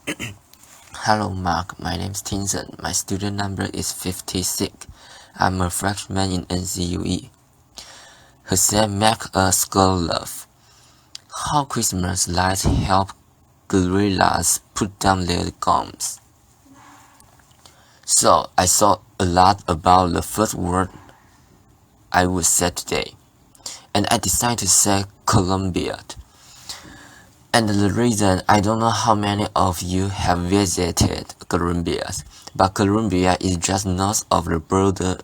Hello Mark, my name is Tinson. My student number is 56. I'm a freshman in NCUE. Jose Mac a Sokoloff. How Christmas lights help guerrillas put down their guns. So I thought a lot about the first word I would say today, and I decided to say Colombia. And the reason, I don't know how many of you have visited Colombia, but Colombia is just north of the border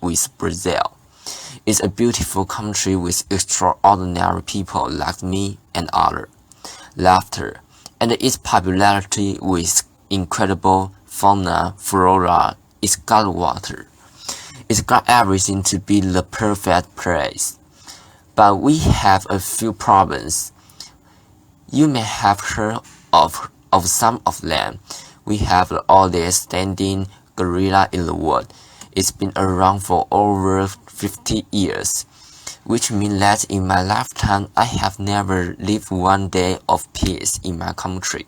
with Brazil. It's a beautiful country with extraordinary people like me and others, laughter, and its popularity with incredible fauna, flora. It's got water. It's got everything to be the perfect place. But we have a few problems. You may have heard of some of them. We have the oldest standing gorilla in the world. It's been around for over 50 years, which means that in my lifetime I have never lived one day of peace in my country.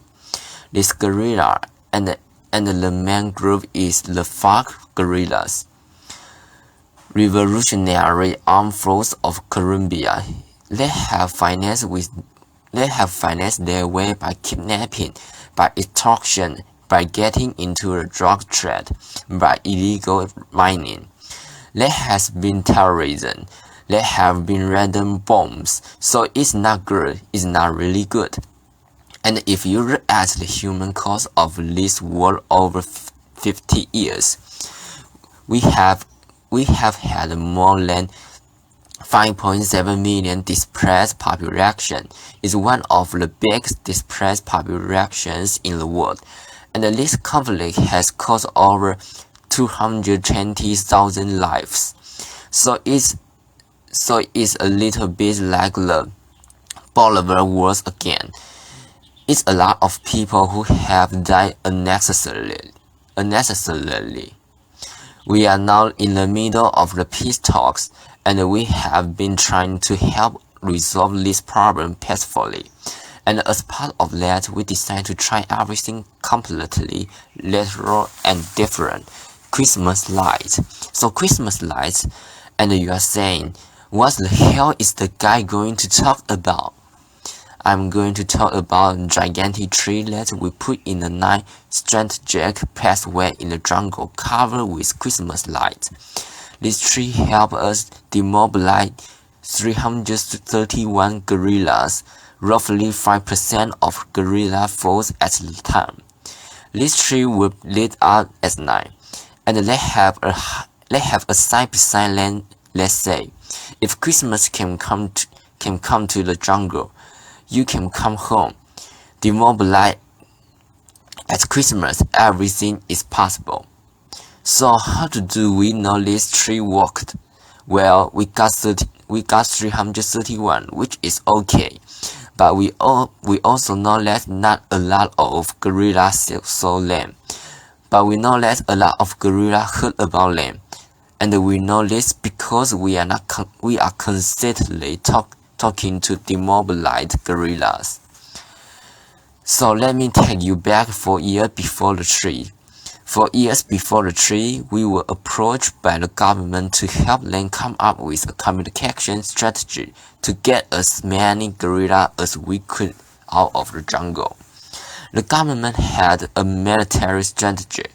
This gorilla and the main group is the FARC guerrillas, Revolutionary Armed Force of Colombia. They have financed their way by kidnapping, by extortion, by getting into a drug trade, by illegal mining. There has been terrorism. There have been random bombs. So it's not good. It's not really good. And if you look at the human cost of this war over 50 years, we have had more than 5.7 million displaced population. Is one of the biggest displaced populations in the world, and this conflict has cost over 220,000 lives. So it's a little bit like the Bolivar Wars again. It's a lot of people who have died unnecessarily. We are now in the middle of the peace talks, and we have been trying to help resolve this problem peacefully. And as part of that, we decided to try everything completely literal and different. Christmas lights. So Christmas lights, and you are saying, what the hell is the guy going to talk about? I'm going to talk about a gigantic tree that we put in a nice strategic pathway in the jungle covered with Christmas lights. This tree helped us demobilize 331 guerrillas, roughly 5% of guerrilla force at the time. This tree will lit up at night, and they have a sign beside them that say, if Christmas can come to the jungle, you can come home. Demobilize at Christmas, everything is possible. So how do we know this tree worked? Well, we got 331, which is okay. But we also know that not a lot of guerrillas saw them. But we know that a lot of guerrillas heard about them. And we know this because we are constantly talking to demobilized guerrillas. So let me take you back 4 years before the tree. 4 years before the tree, we were approached by the government to help them come up with a communication strategy to get as many guerrillas as we could out of the jungle. The government had a military strategy.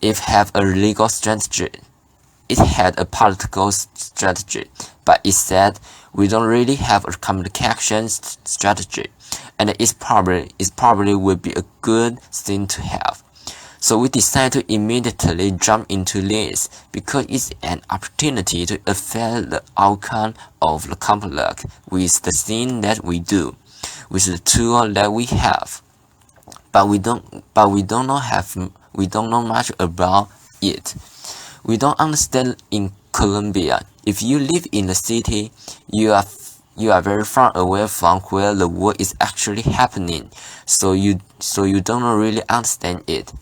It had a legal strategy. It had a political strategy, but it said we don't really have a communication strategy, and it probably would be a good thing to have. So we decided to immediately jump into this because it's an opportunity to affect the outcome of the conflict with the thing that we do, with the tool that we have. But we don't know much about it. We don't understand in Colombia. If you live in the city, you are very far away from where the war is actually happening, so you don't really understand it.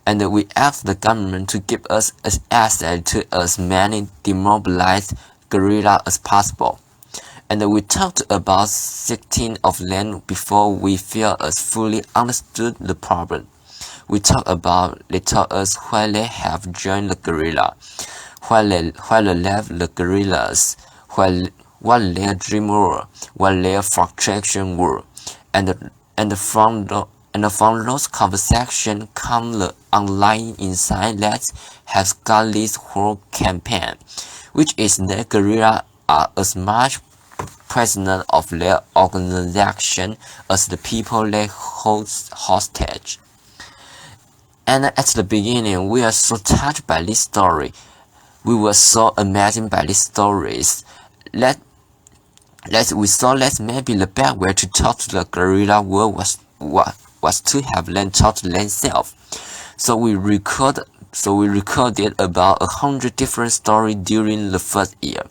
And we asked the government to give us access to as many demobilized guerrillas as possible. and we talked about 16 of them before we feel us fully understood the problem. They told us why they have joined the guerrilla, why they left the guerrillas, what their dream were, what their frustration were, and from those conversations come the underlying insight that has got this whole campaign, which is that guerrillas are as much prisoners of their organization as the people they hold hostage. And at the beginning, we are so touched by this story. We were so amazed by these stories that we saw that maybe the best way to talk to the guerrilla world was to have them talk to themselves. So we recorded about 100 different stories during the first year,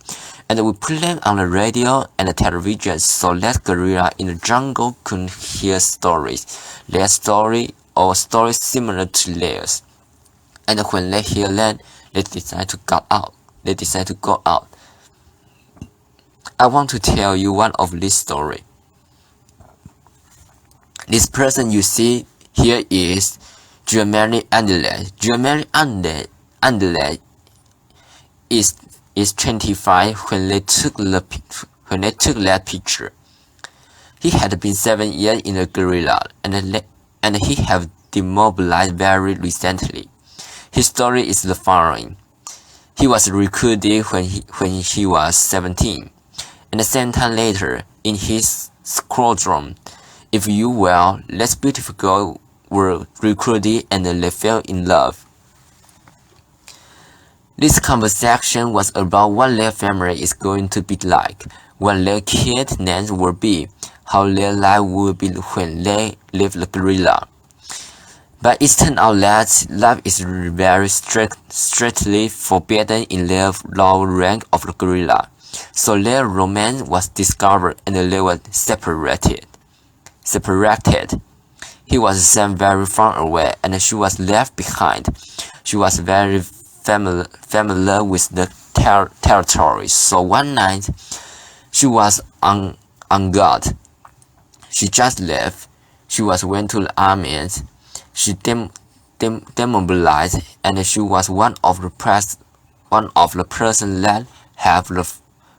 and we put them on the radio and the television so that guerrilla in the jungle could hear stories, their story or stories similar to theirs. And when they hear that, they decide to go out. I want to tell you one of this story. This person you see here is Germany Anderlecht. Germany Anderlecht is 25 when they took that picture. He had been 7 years in the guerrilla, and he have demobilized very recently. His story is the following. He was recruited when he was 17, and same time later in his squadron. If you will, less beautiful girls were recruited and they fell in love. This conversation was about what their family is going to be like, what their kid names will be, how their life will be when they leave the guerrilla. But it turned out that love is very strictly forbidden in their low rank of the guerrilla. So their romance was discovered and they were separated. He was sent very far away and she was left behind. She was very familiar with the territory, so one night she was on guard. She just left. She went to the army. She demobilized, and she was one of the person that have the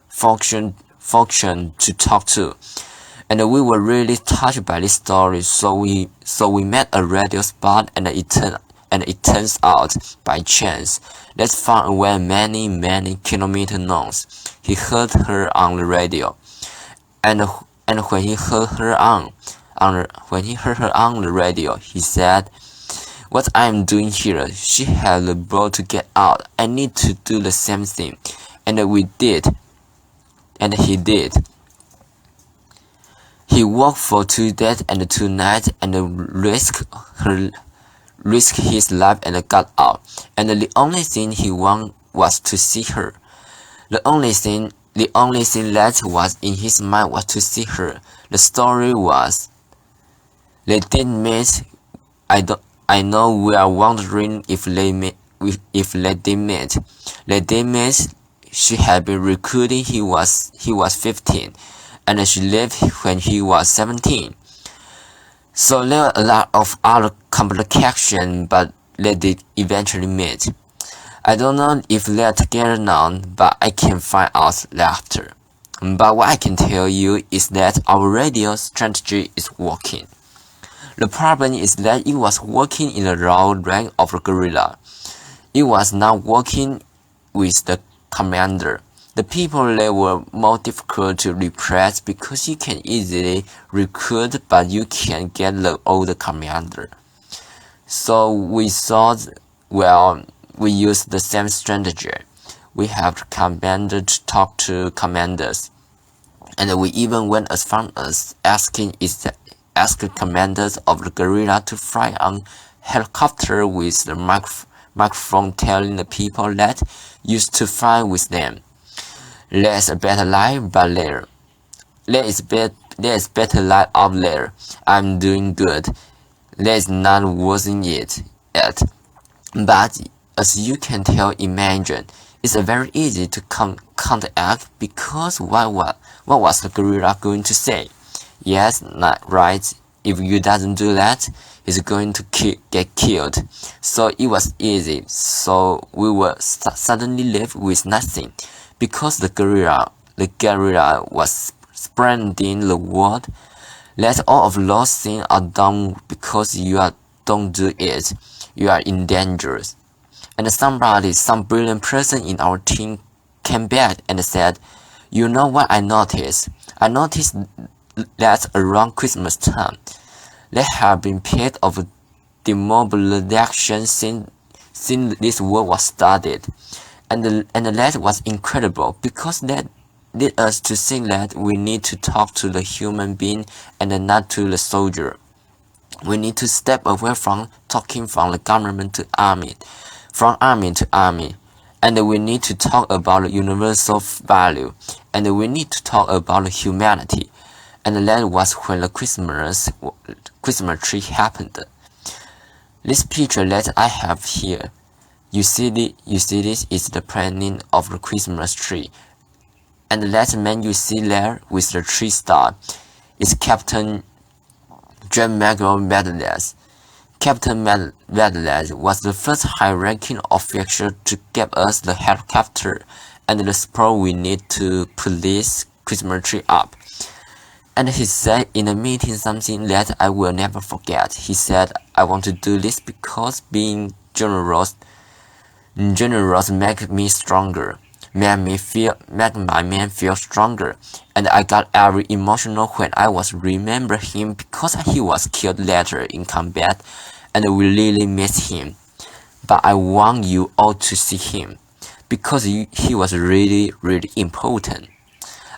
function to talk to. And we were really touched by this story, so we met a radio spot, and it turns out by chance that far away many kilometers north, he heard her on the radio, and when he heard her on the radio, he said, "What I am doing here? She had the boat to get out. I need to do the same thing," and we did, and he did. He walked for 2 days and 2 nights and risked his life and got out. And the only thing he wanted was to see her. The only thing that was in his mind was to see her. The story was, they did meet. I know we are wondering if they did meet. They did meet. She had been recruited. He was 15. And she left when he was 17. So there were a lot of other complications, but they did eventually meet. I don't know if they are together now, but I can find out later. But what I can tell you is that our radio strategy is working. The problem is that it was working in the low rank of the guerrilla. It was not working with the commander. The people there were more difficult to repress because you can easily recruit, but you can't get the older commander. So we thought, well, we used the same strategy. We have the commander to talk to commanders, and we even went as far as asking commanders of the guerrilla to fly on helicopter with the microphone telling the people that used to fly with them. There's a better life, but there is better life out there. I'm doing good. There's not worth it yet. But as you can imagine, It's very easy to counteract because what was the gorilla going to say? Yes, right. If you doesn't do that, he's going to get killed. So it was easy. So we were suddenly left with nothing, because the gorilla was spreading the word. Let all of those things are done because don't do it. You are in danger. And some brilliant person in our team came back and said, "You know what I noticed? I noticed that around Christmas time, there have been periods of demobilization since this war was started. And that was incredible, because that led us to think that we need to talk to the human being and not to the soldier. We need to step away from talking from the government to army, from army to army. And we need to talk about universal value. And we need to talk about humanity." And that was when the Christmas tree happened. This picture that I have here, you see this is the planting of the Christmas tree. And that man you see there with the tree star is Captain Miguel. Captain Medellez was the first high-ranking official to give us the helicopter and the support we need to put this Christmas tree up. And he said in a meeting something that I will never forget. He said, "I want to do this because being generous make me stronger, make my men feel stronger." And I got very emotional when I was remember him, because he was killed later in combat, and we really miss him. But I want you all to see him, because he was really important.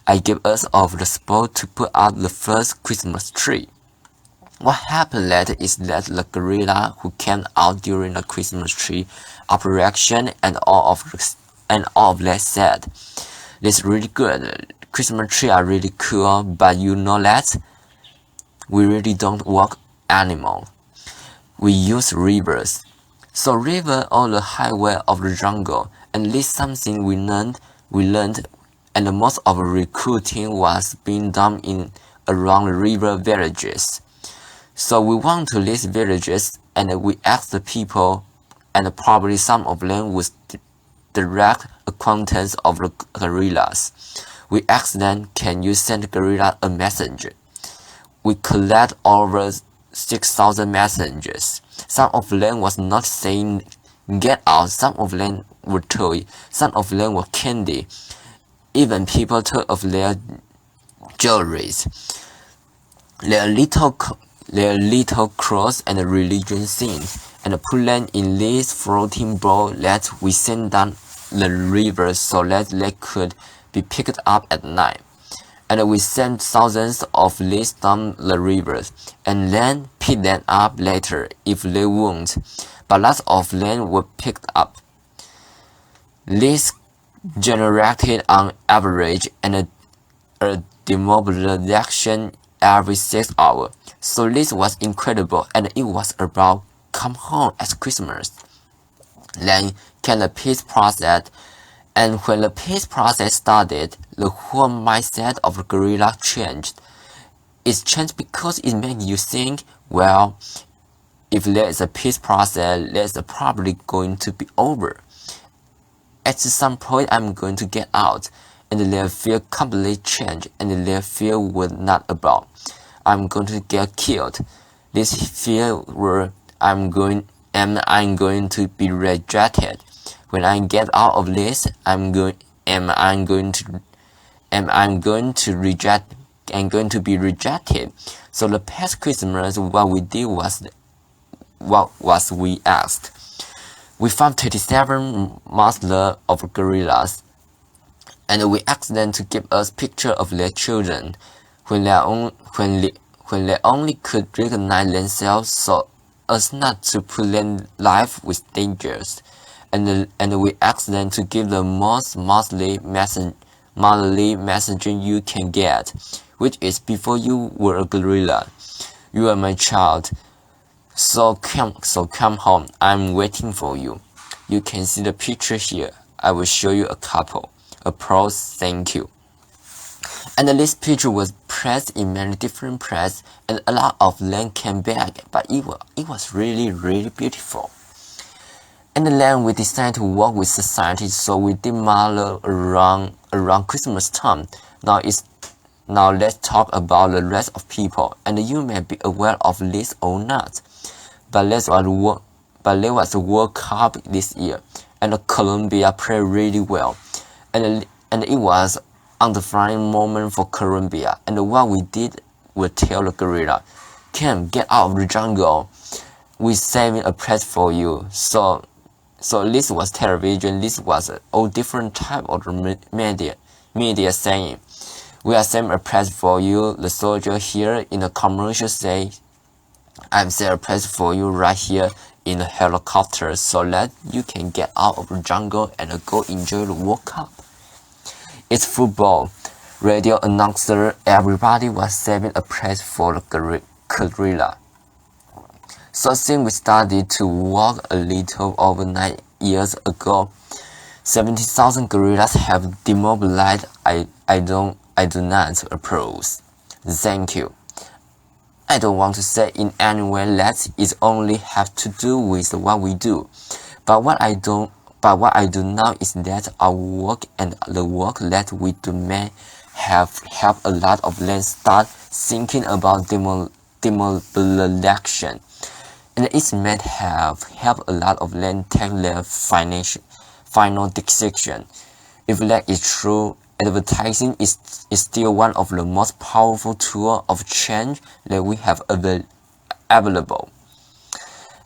I gave us all the support to put out the first Christmas tree. What happened later is that the gorilla who came out during the Christmas tree operation and all of that said, "This is really good. Christmas tree are really cool, but you know that we really don't work anymore. We use rivers. So river are the highway of the jungle, and this is something we learned, and most of the recruiting was being done in around the river villages. So we went to these villages and we asked the people, and probably some of them with direct acquaintance of the gorillas. We asked them, "Can you send gorilla a message?" We collect over 6,000 messages. Some of them was not saying get out, some of them were toy, some of them were candy. Even people told of their jewelries, their little cross and religion things, and put them in this floating bowl that we sent down the river so that they could be picked up at night. And we sent thousands of these down the rivers, and then pick them up later if they won't. But lots of them were picked up. This generated on average and a demobilization every 6 hours. So this was incredible, and it was about come home at Christmas. Then came the peace process, and when the peace process started, the whole mindset of the gorilla changed. It changed because it made you think, well, if there is a peace process, there's probably going to be over. At some point, I'm going to get out, and their fear completely changed, and their fear was not about I'm going to get killed. This fear were I'm going to be rejected. When I get out of this, I'm going to be rejected. So the past Christmas, what we did was we asked. We found 37 mothers of gorillas, and we asked them to give us pictures of their children when they only could recognize themselves, so as not to put their life with dangers. And we asked them to give the most motherly message you can get, which is before you were a gorilla, you are my child. So come home. I'm waiting for you. You can see the picture here. I will show you a couple. Applause, thank you. And this picture was pressed in many different press, and a lot of land came back, but it was really beautiful. And then we decided to work with society, so we did model around Christmas time. Now let's talk about the rest of people, and you may be aware of this or not. But there was a World Cup this year, and Colombia played really well, and it was an defining moment for Colombia. And what we did was tell the gorilla, "Come, get out of the jungle. We're saving a place for you." So this was television. This was all different type of media saying, "We are saving a place for you." The soldier here in the commercial say, "I'm saving a place for you right here in the helicopter so that you can get out of the jungle and go enjoy the World Cup." It's football. Radio announcer, everybody was saving a place for the gorilla. So since we started to walk a little over 9 years ago, 70,000 gorillas have demobilized. I do not approve. Thank you. I don't want to say in any way that it only have to do with what we do, but what I do know is that our work and the work that we do may have helped a lot of land start thinking about demolition, and it may have helped a lot of land take their final decision. If that is true, advertising is still one of the most powerful tools of change that we have available.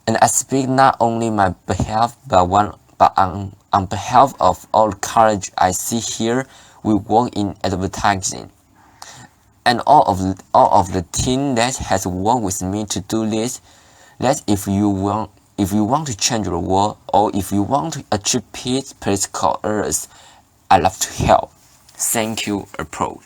And I speak not only my behalf, but on behalf of all the college I see here. We work in advertising, and all of the team that has worked with me to do this. That if you want to change the world, or if you want to achieve peace, please call us. I love to help. Thank you, approach.